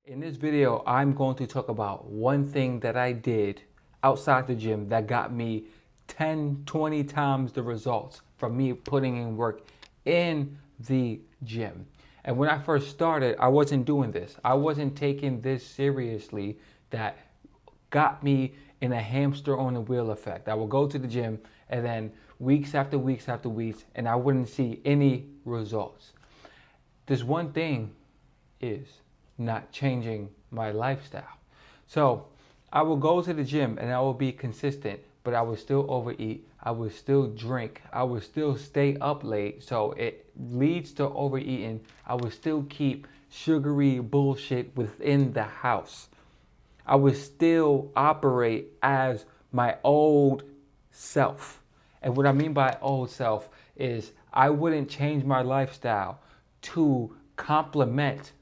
In this video, I'm going to talk about one thing that I did outside the gym that got me 10, 20 times the results from me putting in work in the gym. And when I first started, I wasn't doing this. I wasn't taking this seriously. That got me in a hamster on the wheel effect. I would go to the gym and then weeks after weeks after weeks, and I wouldn't see any results. This one thing is not changing my lifestyle. So I will go to the gym and I will be consistent, but I will still overeat. I will still drink. I will still stay up late. So it leads to overeating. I will still keep sugary bullshit within the house. I would still operate as my old self. And what I mean by old self is I wouldn't change my lifestyle to complement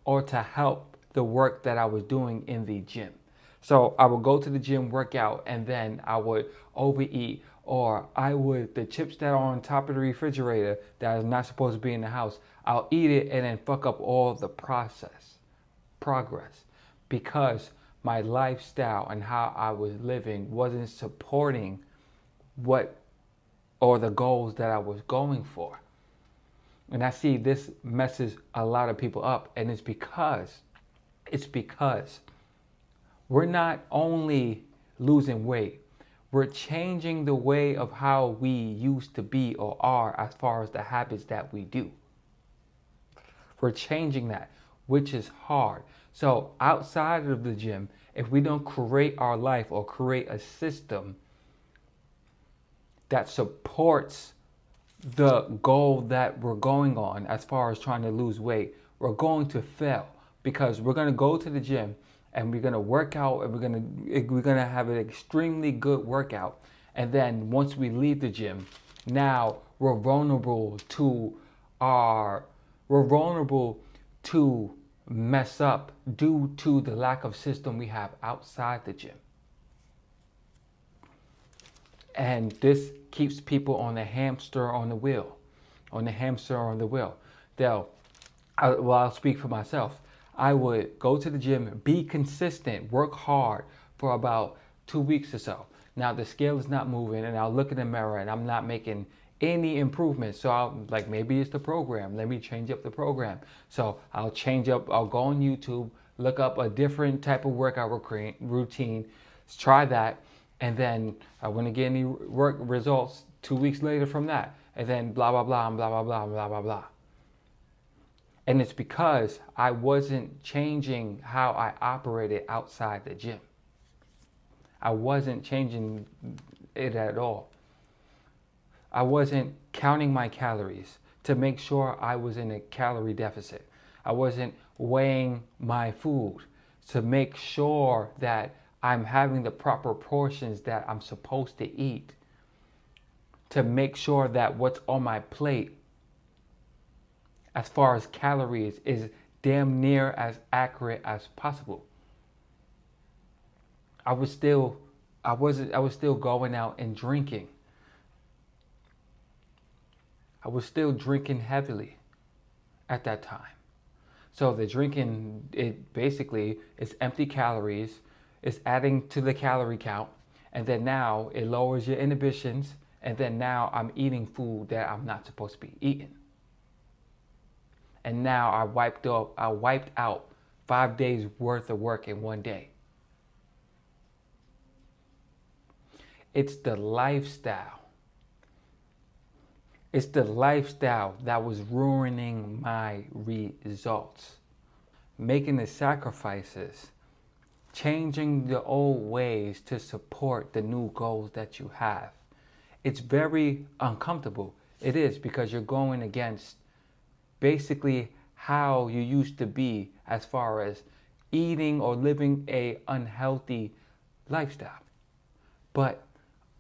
or to help the work that I was doing in the gym. So I would go to the gym, work out, and then I would overeat, or the chips that are on top of the refrigerator that is not supposed to be in the house, I'll eat it and then fuck up all the progress, because my lifestyle and how I was living wasn't supporting what or the goals that I was going for. And I see this messes a lot of people up, and it's because we're not only losing weight, we're changing the way of how we used to be or are as far as the habits that we do. We're changing that, which is hard. So outside of the gym, if we don't create our life or create a system that supports the goal that we're going on as far as trying to lose weight, we're going to fail, because we're going to go to the gym and we're going to work out and we're going to have an extremely good workout, and then once we leave the gym, now we're vulnerable to mess up due to the lack of system we have outside the gym. And this keeps people on the hamster on the wheel, I'll speak for myself. I would go to the gym, be consistent, work hard for about 2 weeks or so. Now the scale is not moving, and I'll look in the mirror and I'm not making any improvements. So I'll like, maybe it's the program. Let me change up the program. So I'll go on YouTube, look up a different type of workout routine, try that. And then I wouldn't get any work results 2 weeks later from that. And then blah, blah, blah, and blah, blah, blah, and blah, blah, blah. And it's because I wasn't changing how I operated outside the gym. I wasn't changing it at all. I wasn't counting my calories to make sure I was in a calorie deficit. I wasn't weighing my food to make sure that I'm having the proper portions that I'm supposed to eat, to make sure that what's on my plate as far as calories is damn near as accurate as possible. I was still going out and drinking. I was still drinking heavily at that time. So the drinking, it basically is empty calories. It's adding to the calorie count, and then now it lowers your inhibitions, and then now I'm eating food that I'm not supposed to be eating. And now I wiped out 5 days worth of work in one day. It's the lifestyle. It's the lifestyle that was ruining my results. Making the sacrifices, changing the old ways to support the new goals that you have. It's very uncomfortable. It is, because you're going against basically how you used to be as far as eating or living a unhealthy lifestyle. But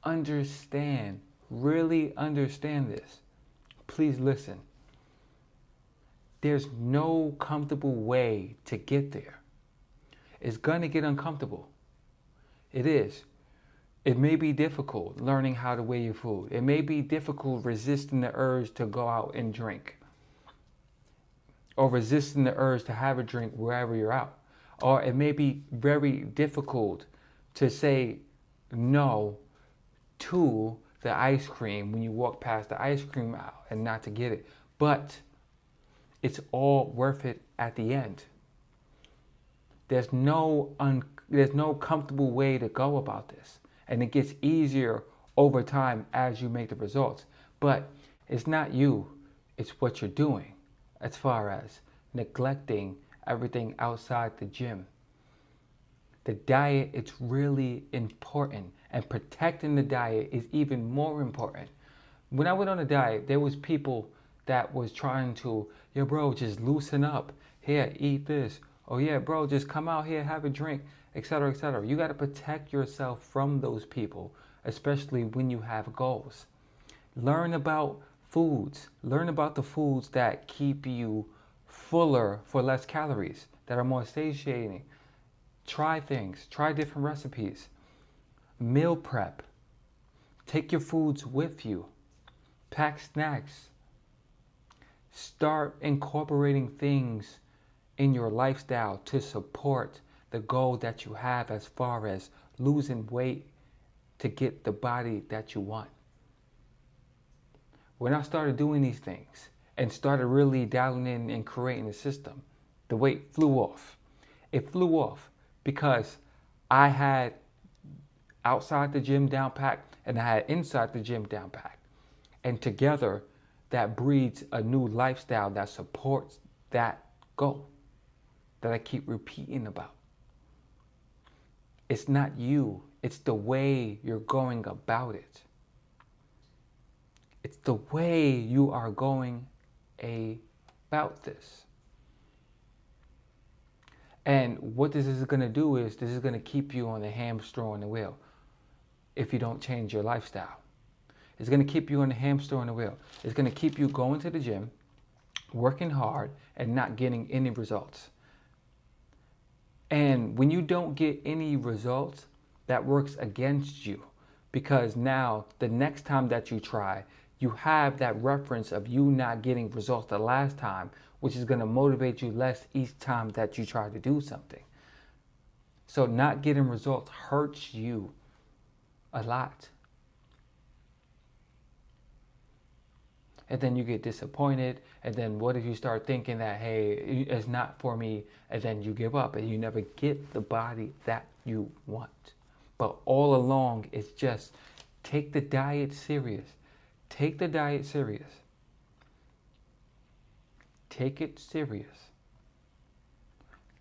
understand, really understand this. Please listen. There's no comfortable way to get there. It's going to get uncomfortable. It is. It may be difficult learning how to weigh your food. It may be difficult resisting the urge to go out and drink, or resisting the urge to have a drink wherever you're out. Or it may be very difficult to say no to the ice cream when you walk past the ice cream aisle and not to get it. But it's all worth it at the end. There's no comfortable way to go about this. And it gets easier over time as you make the results. But it's not you, it's what you're doing as far as neglecting everything outside the gym. The diet, it's really important, and protecting the diet is even more important. When I went on a diet, there was people that was trying to, yo bro, just loosen up. Here, eat this. Oh yeah, bro, just come out here, have a drink, etc., etc. You got to protect yourself from those people, especially when you have goals. Learn about foods. Learn about the foods that keep you fuller for less calories, that are more satiating. Try things. Try different recipes. Meal prep. Take your foods with you. Pack snacks. Start incorporating things in your lifestyle to support the goal that you have as far as losing weight to get the body that you want. When I started doing these things and started really dialing in and creating a system, the weight flew off. It flew off because I had outside the gym down packed and I had inside the gym down packed. And together that breeds a new lifestyle that supports that goal that I keep repeating about. It's not you, it's the way you're going about it. It's the way you are going about this. And what this is going to do is this is going to keep you on the hamster on the wheel if you don't change your lifestyle. It's going to keep you on the hamster on the wheel. It's going to keep you going to the gym, working hard, and not getting any results. And when you don't get any results, that works against you, because now the next time that you try, you have that reference of you not getting results the last time, which is going to motivate you less each time that you try to do something. So not getting results hurts you a lot. And then you get disappointed, and then what if you start thinking that, hey, it's not for me, and then you give up and you never get the body that you want. But all along, it's just take the diet serious. Take the diet serious. Take it serious.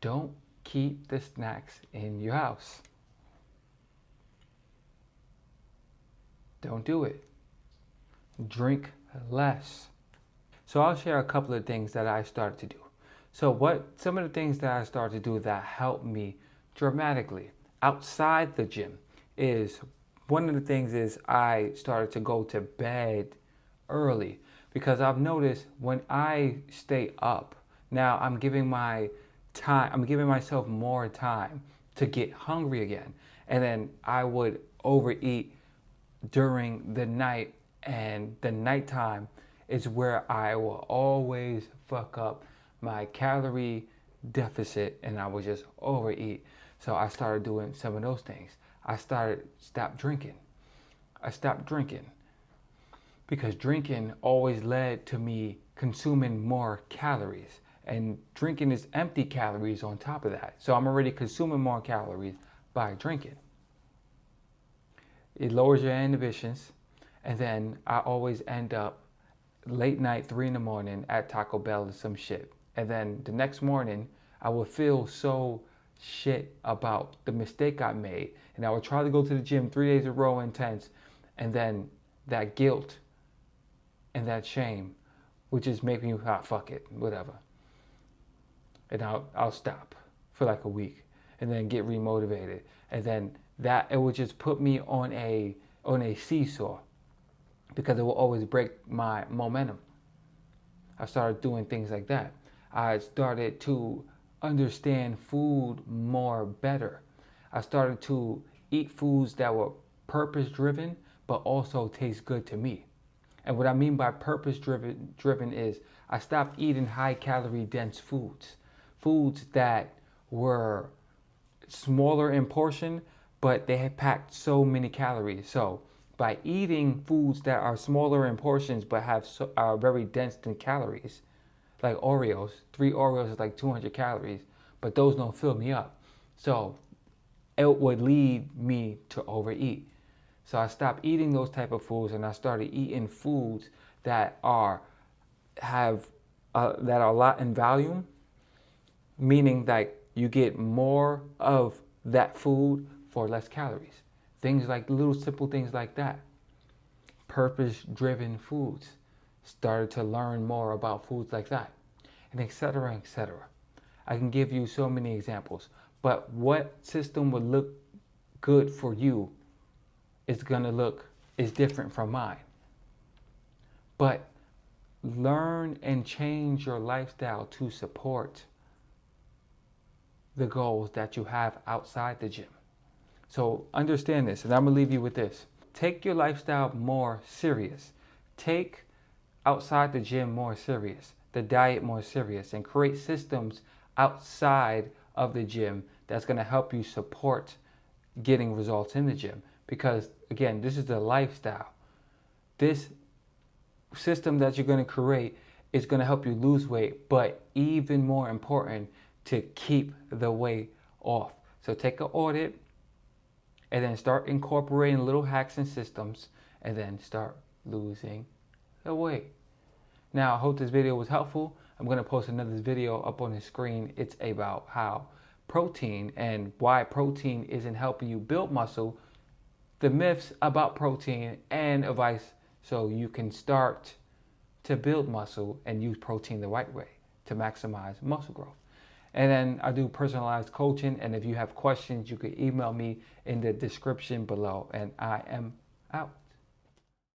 Don't keep the snacks in your house. Don't do it. Drink less. So I'll share a couple of things that I started to do. So some of the things that I started to do that helped me dramatically outside the gym is, one of the things is I started to go to bed early, because I've noticed when I stay up, now I'm giving myself more time to get hungry again. And then I would overeat during the night, and the nighttime is where I will always fuck up my calorie deficit, and I would just overeat. So I started doing some of those things. I stopped drinking because drinking always led to me consuming more calories, and drinking is empty calories on top of that. So I'm already consuming more calories by drinking. It lowers your inhibitions, and then I always end up late night, 3 a.m. at Taco Bell or some shit. And then the next morning, I would feel so shit about the mistake I made. And I would try to go to the gym 3 days in a row intense. And then that guilt and that shame would just make me, fuck it, whatever. And I'll stop for like a week and then get remotivated. And then it would just put me on a seesaw, because it will always break my momentum. I started doing things like that. I started to understand food more better. I started to eat foods that were purpose-driven, but also taste good to me. And what I mean by purpose-driven is I stopped eating high-calorie dense foods. Foods that were smaller in portion, but they had packed so many calories. So by eating foods that are smaller in portions but are very dense in calories, like Oreos, 3 Oreos is like 200 calories, but those don't fill me up. So it would lead me to overeat. So I stopped eating those type of foods and I started eating foods that are a lot in volume, meaning that you get more of that food for less calories. Things like little simple things like that. Purpose-driven foods. Started to learn more about foods like that, and etc. etc. I can give you so many examples, but what system would look good for you is different from mine. But learn and change your lifestyle to support the goals that you have outside the gym. So understand this, and I'm gonna leave you with this. Take your lifestyle more serious. Take outside the gym more serious, the diet more serious, and create systems outside of the gym that's gonna help you support getting results in the gym. Because again, this is the lifestyle. This system that you're gonna create is gonna help you lose weight, but even more important, to keep the weight off. So take an audit and then start incorporating little hacks and systems and then start losing the weight. Now, I hope this video was helpful. I'm going to post another video up on the screen. It's about how protein and why protein isn't helping you build muscle, the myths about protein and advice so you can start to build muscle and use protein the right way to maximize muscle growth. And then I do personalized coaching, and if you have questions, you can email me in the description below, and I am out.